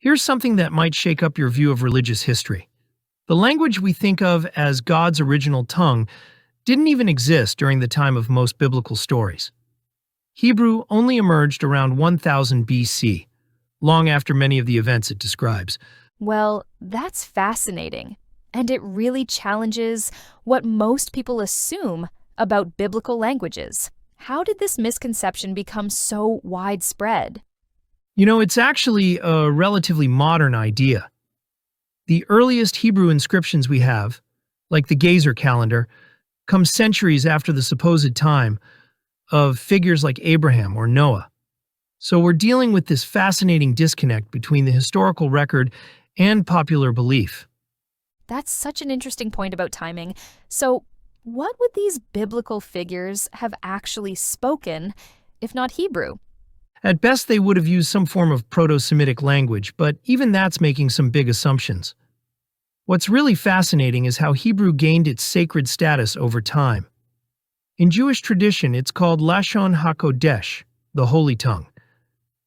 Here's something that might shake up your view of religious history. The language we think of as God's original tongue didn't even exist during the time of most biblical stories. Hebrew only emerged around 1000 BC, long after many of the events it describes. Well, that's fascinating, and it really challenges what most people assume about biblical languages. How did this misconception become so widespread? It's actually a relatively modern idea. The earliest Hebrew inscriptions we have, like the Gezer calendar, come centuries after the supposed time of figures like Abraham or Noah. So we're dealing with this fascinating disconnect between the historical record and popular belief. That's such an interesting point about timing. So, what would these biblical figures have actually spoken, if not Hebrew? At best, they would have used some form of Proto-Semitic language, but even that's making some big assumptions. What's really fascinating is how Hebrew gained its sacred status over time. In Jewish tradition, it's called Lashon HaKodesh, the Holy Tongue.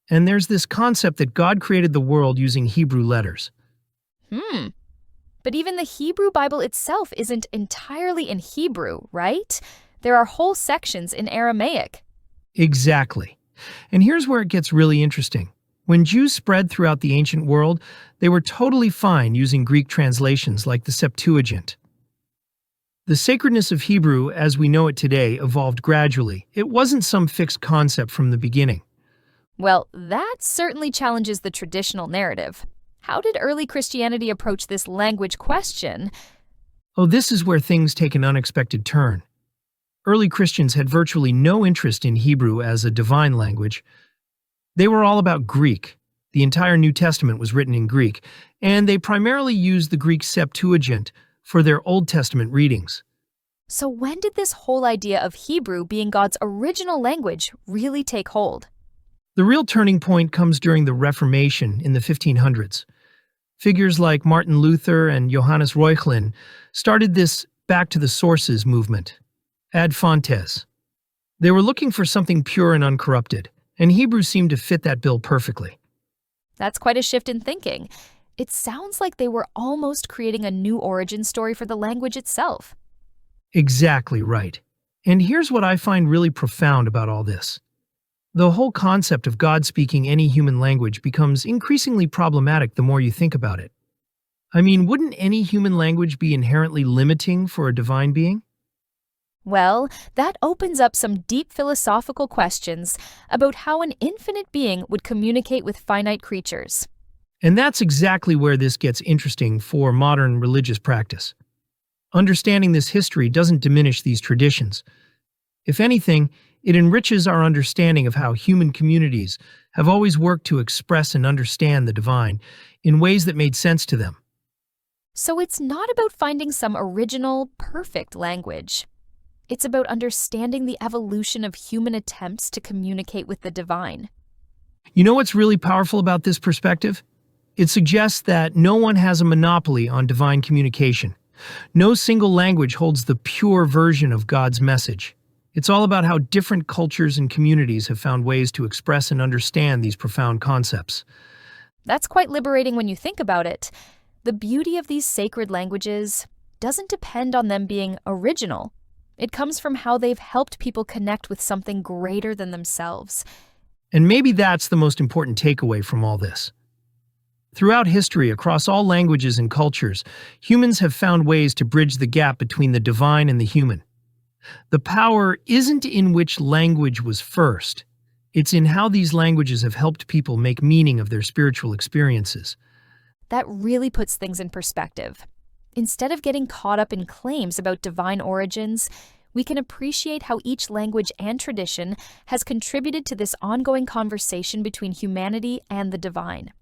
And there's this concept that God created the world using Hebrew letters. But even the Hebrew Bible itself isn't entirely in Hebrew, right? There are whole sections in Aramaic. Exactly. And here's where it gets really interesting. When Jews spread throughout the ancient world, they were totally fine using Greek translations like the Septuagint. The sacredness of Hebrew, as we know it today, evolved gradually. It wasn't some fixed concept from the beginning. Well, that certainly challenges the traditional narrative. How did early Christianity approach this language question? Oh, this is where things take an unexpected turn. Early Christians had virtually no interest in Hebrew as a divine language. They were all about Greek. The entire New Testament was written in Greek, and they primarily used the Greek Septuagint for their Old Testament readings. So when did this whole idea of Hebrew being God's original language really take hold? The real turning point comes during the Reformation in the 1500s. Figures like Martin Luther and Johannes Reuchlin started this back to the sources movement, ad fontes. They were looking for something pure and uncorrupted, and Hebrew seemed to fit that bill perfectly. That's quite a shift in thinking. It sounds like they were almost creating a new origin story for the language itself. Exactly right. And here's what I find really profound about all this. The whole concept of God speaking any human language becomes increasingly problematic the more you think about it. I mean, wouldn't any human language be inherently limiting for a divine being? Well, that opens up some deep philosophical questions about how an infinite being would communicate with finite creatures. And that's exactly where this gets interesting for modern religious practice. Understanding this history doesn't diminish these traditions. If anything, it enriches our understanding of how human communities have always worked to express and understand the divine in ways that made sense to them. So it's not about finding some original, perfect language. It's about understanding the evolution of human attempts to communicate with the divine. You know what's really powerful about this perspective? It suggests that no one has a monopoly on divine communication. No single language holds the pure version of God's message. It's all about how different cultures and communities have found ways to express and understand these profound concepts. That's quite liberating when you think about it. The beauty of these sacred languages doesn't depend on them being original. It comes from how they've helped people connect with something greater than themselves. And maybe that's the most important takeaway from all this. Throughout history, across all languages and cultures, humans have found ways to bridge the gap between the divine and the human. The power isn't in which language was first. It's in how these languages have helped people make meaning of their spiritual experiences. That really puts things in perspective. Instead of getting caught up in claims about divine origins, we can appreciate how each language and tradition has contributed to this ongoing conversation between humanity and the divine.